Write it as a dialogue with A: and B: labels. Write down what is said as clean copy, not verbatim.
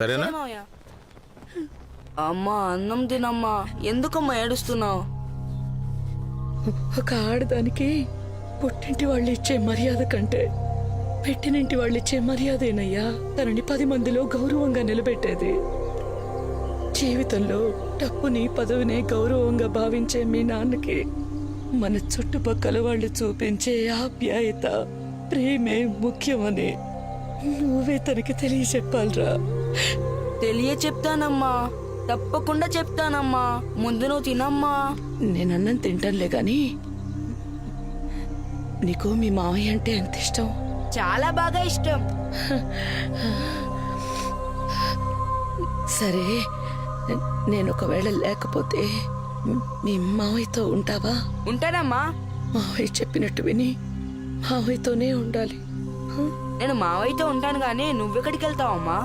A: సరేనా?
B: అమ్మా అన్నం తినమ్మా. ఎందుకమ్మా ఏడుస్తున్నావు?
C: ఒక ఆడదానికి పుట్టింటి వాళ్ళు ఇచ్చే మర్యాద కంటే పెట్టినింటి వాళ్ళు ఇచ్చే మర్యాదేనయ్యా తనని 10 మందిలో గౌరవంగా నిలబెట్టేది. జీవితంలో డబ్బుని పదవినే గౌరవంగా భావించే మీ నాన్నకి మన చుట్టుపక్కల వాళ్ళు చూపించే ఆప్యాయత ప్రేమే ముఖ్యమని నువ్వే తనకి తెలియచెప్పాలరా.
B: చెప్తానమ్మా, తప్పకుండా చెప్తానమ్మా. ముందు నువ్వు తినమ్మా.
C: నేనన్నం తింటానులే గాని నీకు మీ మావయ్య అంటే ఎంత ఇష్టం?
B: చాలా బాగా ఇష్టం.
C: సరే, నేను ఒకవేళ లేకపోతే మీ మావయ్యతో ఉంటావా?
B: ఉంటానమ్మా.
C: మావయ్య చెప్పినట్టు విని మావయ్యతోనే ఉండాలి.
B: నేను మావయ్యతో ఉంటాను గానీ నువ్వెక్కడికి వెళ్తావమ్మా?